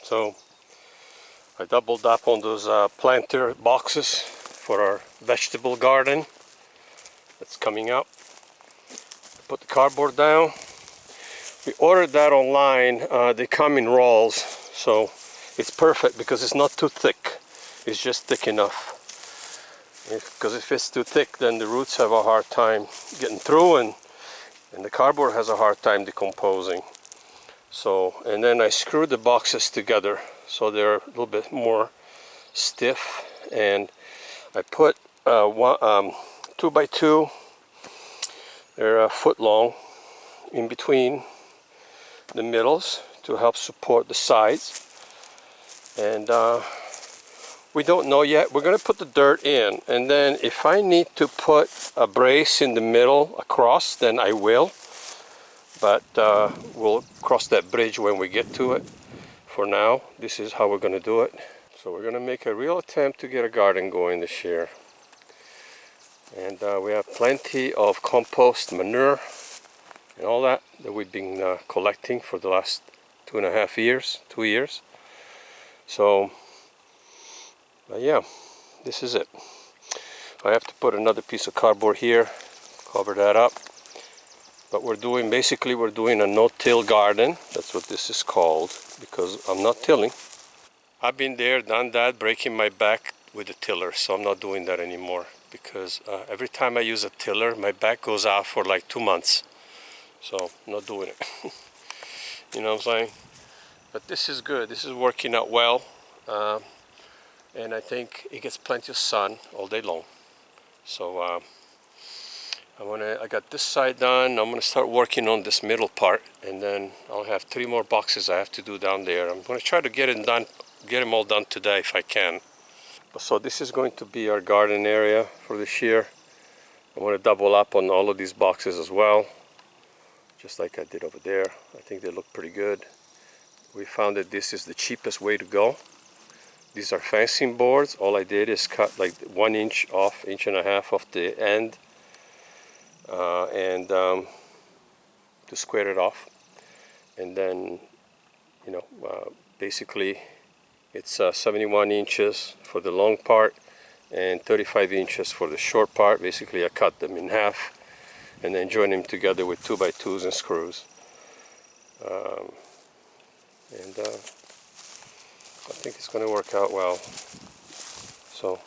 So I doubled up on those planter boxes for our vegetable garden that's coming up. Put the cardboard down. We ordered that online. They come in rolls, so it's perfect because it's not too thick. It's just thick enough. Because if it's too thick, then the roots have a hard time getting through, and the cardboard has a hard time decomposing. So, and then I screwed the boxes together so they're a little bit more stiff, and I put 2x2, they're a foot long, in between the middles to help support the sides. And we don't know yet. We're going to put the dirt in, and then if I need to put a brace in the middle across, then I will. But we'll cross that bridge when we get to it. For now, this is how we're going to do it. So we're going to make a real attempt to get a garden going this year. And we have plenty of compost, manure, and all that we've been collecting for the last 2.5 years, 2 years. So, yeah, this is it. I have to put another piece of cardboard here, cover that up. But we're doing a no-till garden. That's what this is called, because I'm not tilling. I've been there, done that, breaking my back with a tiller, so I'm not doing that anymore. Because every time I use a tiller, my back goes out for like 2 months. So I'm not doing it. You know what I'm saying? But this is good. This is working out well. And I think it gets plenty of sun all day long. So I got this side done. I'm gonna start working on this middle part, and then I'll have 3 more boxes I have to do down there. I'm gonna try to get them all done today if I can. So this is going to be our garden area for this year. I want to double up on all of these boxes as well, just like I did over there. I think they look pretty good. We found that this is the cheapest way to go. These are fencing boards. All I did is cut like 1 inch off, 1.5 inches off the end, to square it off. And then, you know, basically it's 71 inches for the long part and 35 inches for the short part. Basically I cut them in half and then join them together with 2x2s and screws. I think it's going to work out well. So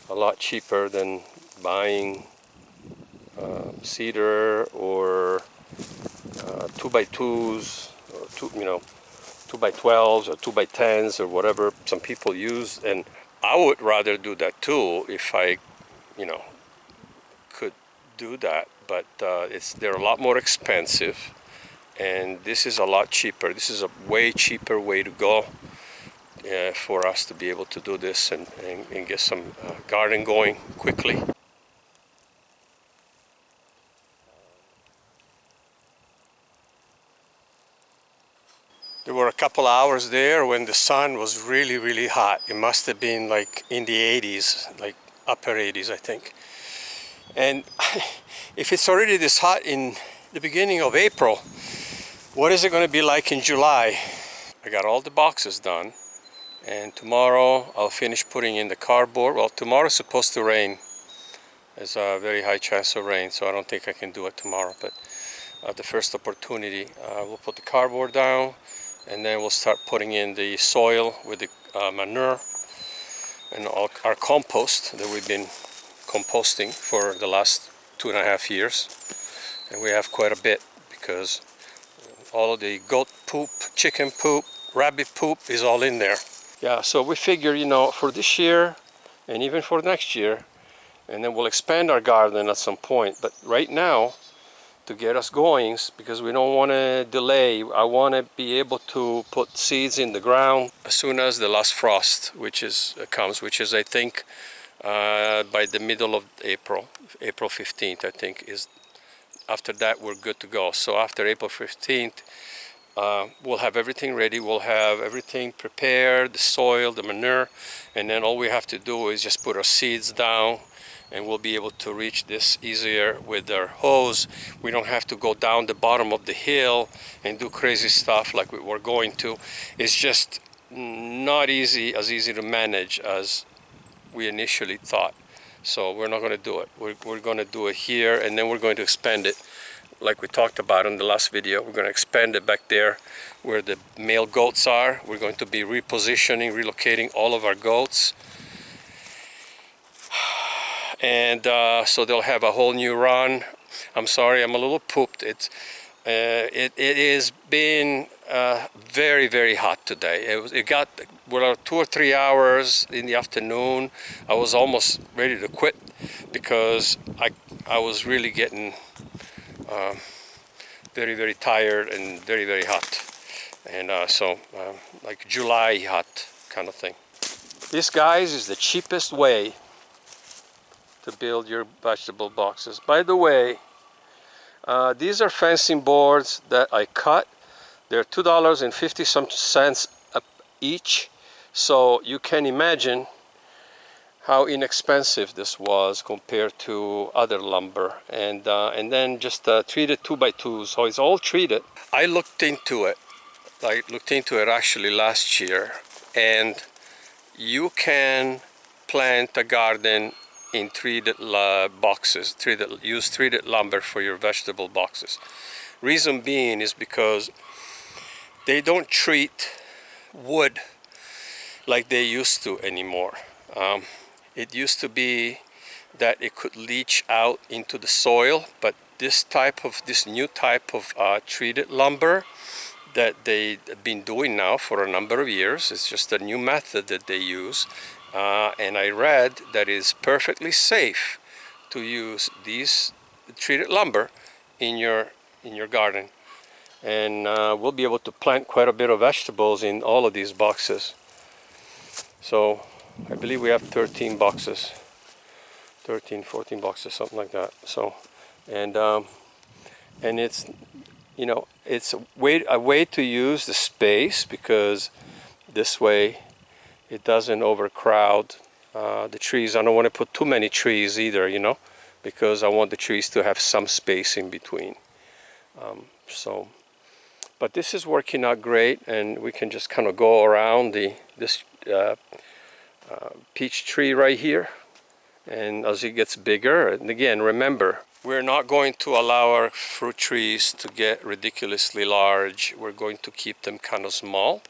a lot cheaper than buying cedar or 2x2s or 2x12s or 2x10s or whatever some people use. And I would rather do that too if I, could do that. But they're a lot more expensive, and this is a lot cheaper. This is a way cheaper way to go for us to be able to do this and get some garden going quickly. There were a couple hours there when the sun was really, really hot. It must have been like in the 80s, like upper 80s, I think. And if it's already this hot in the beginning of April, what is it going to be like in July? I got all the boxes done, and tomorrow I'll finish putting in the cardboard. Well, tomorrow's supposed to rain. There's a very high chance of rain, so I don't think I can do it tomorrow. But at the first opportunity, we'll put the cardboard down, and then we'll start putting in the soil with the manure and our compost that we've been composting for the last 2.5 years. And we have quite a bit, because all of the goat poop, chicken poop, rabbit poop is all in there. Yeah, so we figure, for this year and even for next year, and then we'll expand our garden at some point. But right now, to get us going, because we don't want to delay, I want to be able to put seeds in the ground as soon as the last frost, comes, which is I think by the middle of April 15th, I think is. After that, we're good to go. So after April 15th, we'll have everything ready. We'll have everything prepared, the soil, the manure, and then all we have to do is just put our seeds down, and we'll be able to reach this easier with our hose. We don't have to go down the bottom of the hill and do crazy stuff like we were going to. It's just not as easy to manage as we initially thought. So we're not going to do it. We're going to do it here, and then we're going to expand it like we talked about in the last video. We're going to expand it back there where the male goats are. We're going to be repositioning, relocating all of our goats. And so they'll have a whole new run. I'm sorry, I'm a little pooped. It has been very, very hot today. It got, well, 2 or 3 hours in the afternoon. I was almost ready to quit because I was really getting very, very tired and very, very hot. And like July hot kind of thing. This, guys, is the cheapest way to build your vegetable boxes. By the way, these are fencing boards that I cut. They're $2.50 each. So you can imagine how inexpensive this was compared to other lumber. And then just treated 2x2s, so it's all treated. I looked into it. Actually last year, and you can plant a garden in treated boxes, use treated lumber for your vegetable boxes. Reason being is because they don't treat wood like they used to anymore. It used to be that it could leach out into the soil, but this new type of treated lumber that they've been doing now for a number of years, it's just a new method that they use. And I read that it's perfectly safe to use these treated lumber in your garden. And we'll be able to plant quite a bit of vegetables in all of these boxes. So I believe we have 13 boxes, 13, 14 boxes, something like that. So, and it's, you know, it's a way to use the space, because this way it doesn't overcrowd the trees. I don't want to put too many trees either, you know, because I want the trees to have some space in between. But this is working out great, and we can just kind of go around this peach tree right here, and as it gets bigger, and again, remember, we're not going to allow our fruit trees to get ridiculously large. We're going to keep them kind of small,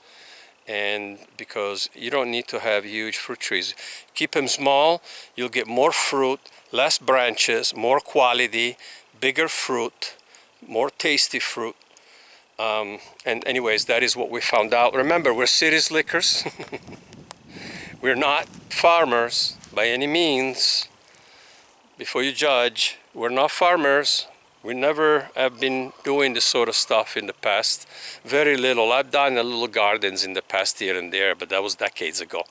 and because you don't need to have huge fruit trees. Keep them small, you'll get more fruit, less branches, more quality, bigger fruit, more tasty fruit. And anyways, that is what we found out. Remember, we're city slickers. We're not farmers by any means. Before you judge, we're not farmers. We never have been doing this sort of stuff in the past. Very little. I've done a little gardens in the past here and there, but that was decades ago.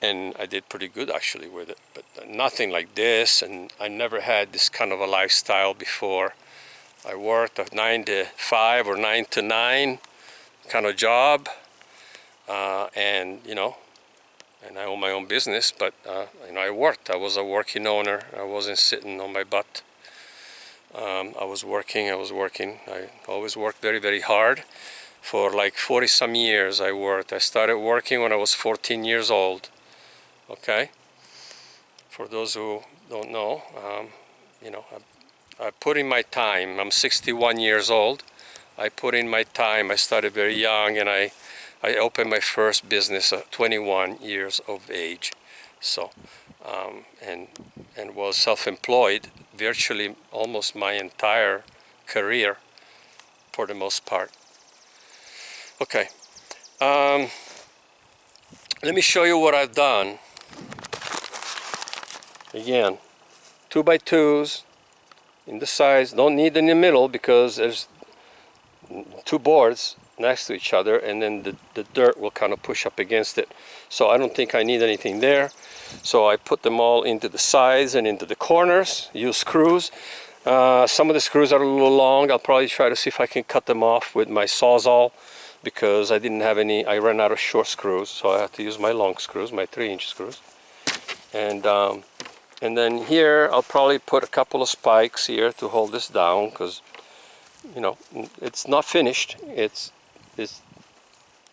And I did pretty good actually with it, but nothing like this. And I never had this kind of a lifestyle before. I worked a 9 to 5 or 9 to 9 kind of job, and you know, and I own my own business, but you know, I worked. I was a working owner. I wasn't sitting on my butt. I was working. I always worked very, very hard. For like 40 some years I worked. I started working when I was 14 years old. Okay? For those who don't know, you know, I put in my time. I'm 61 years old. I put in my time. I started very young, and I opened my first business at 21 years of age. So, and was self-employed virtually almost my entire career for the most part. Okay, let me show you what I've done. Again, 2x2s in the sides. Don't need in the middle because there's 2 boards next to each other, and then the dirt will kind of push up against it. So I don't think I need anything there. So I put them all into the sides and into the corners. Use screws. Some of the screws are a little long. I'll probably try to see if I can cut them off with my Sawzall, because I didn't have any. I ran out of short screws, so I had to use my long screws, my 3-inch screws. And then here I'll probably put a couple of spikes here to hold this down, because you know, it's not finished. It's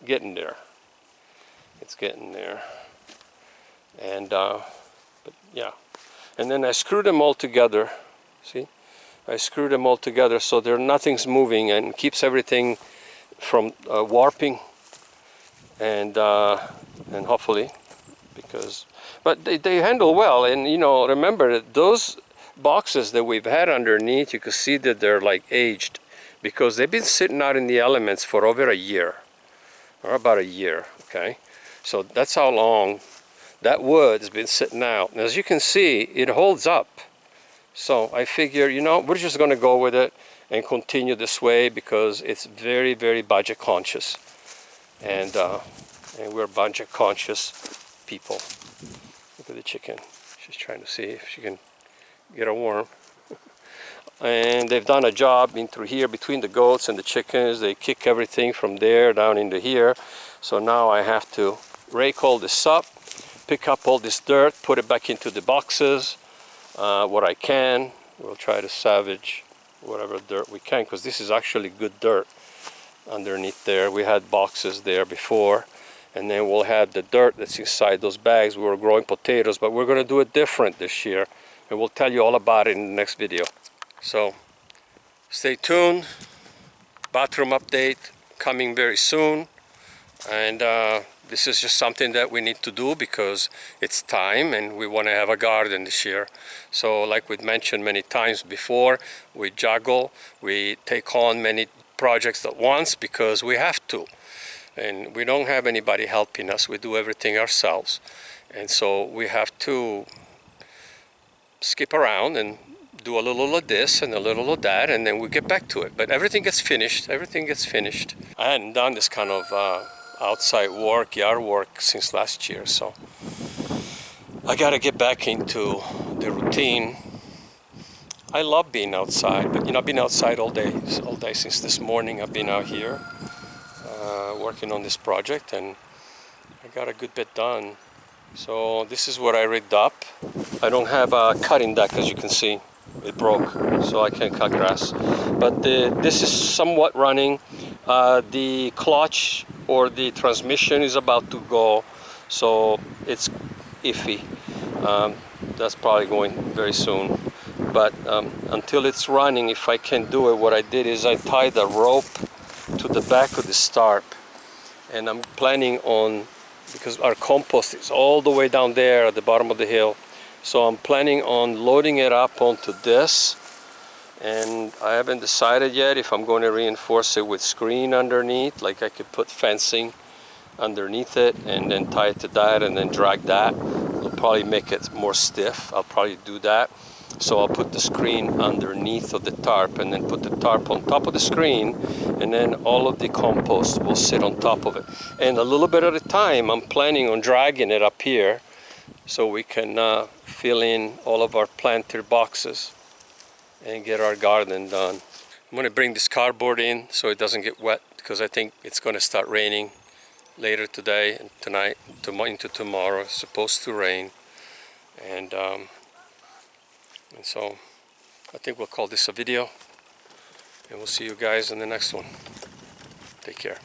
getting there. it's getting there. And but yeah, and then I screw them all together. See, I screw them all together so nothing's moving and keeps everything from warping, and hopefully, because but they handle well. And you know, remember that those boxes that we've had underneath, you can see that they're like aged because they've been sitting out in the elements for over a year, or about a year. Okay, so that's how long that wood's been sitting out. And as you can see, it holds up. So I figure, you know, we're just going to go with it and continue this way because it's very, very budget conscious, and we're budget conscious people. Look at the chicken. She's trying to see if she can get a worm. And they've done a job in through here between the goats and the chickens. They kick everything from there down into here. So now I have to rake all this up, pick up all this dirt, put it back into the boxes, what I can. We'll try to salvage whatever dirt we can, because this is actually good dirt underneath there. We had boxes there before, and then we'll have the dirt that's inside those bags. We were growing potatoes, but we're going to do it different this year, and we'll tell you all about it in the next video. So stay tuned. Bathroom update coming very soon, and this is just something that we need to do because it's time and we want to have a garden this year. So like we've mentioned many times before, we juggle, we take on many projects at once because we have to, and we don't have anybody helping us. We do everything ourselves, and so we have to skip around and do a little of this and a little of that, and then we get back to it. But everything gets finished. Everything gets finished. I hadn't done this kind of outside work, yard work, since last year, so I got to get back into the routine. I love being outside, but you know, I've been outside all day since this morning. I've been out here working on this project, and I got a good bit done. So this is what I rigged up. I don't have a cutting deck, as you can see. It broke, so I can't cut grass. But this is somewhat running. The clutch or the transmission is about to go, so it's iffy. That's probably going very soon. But until it's running, if I can do it, what I did is I tied a rope to the back of the tarp, and I'm planning on, because our compost is all the way down there at the bottom of the hill, so I'm planning on loading it up onto this, and I haven't decided yet if I'm going to reinforce it with screen underneath, like I could put fencing underneath it and then tie it to that and then drag that. It'll probably make it more stiff. I'll probably do that. So I'll put the screen underneath of the tarp and then put the tarp on top of the screen, and then all of the compost will sit on top of it. And a little bit at a time, I'm planning on dragging it up here so we can fill in all of our planter boxes and get our garden done. I'm going to bring this cardboard in so it doesn't get wet, because I think it's going to start raining later today and tonight into tomorrow. It's supposed to rain, and so I think we'll call this a video, and we'll see you guys in the next one. Take care.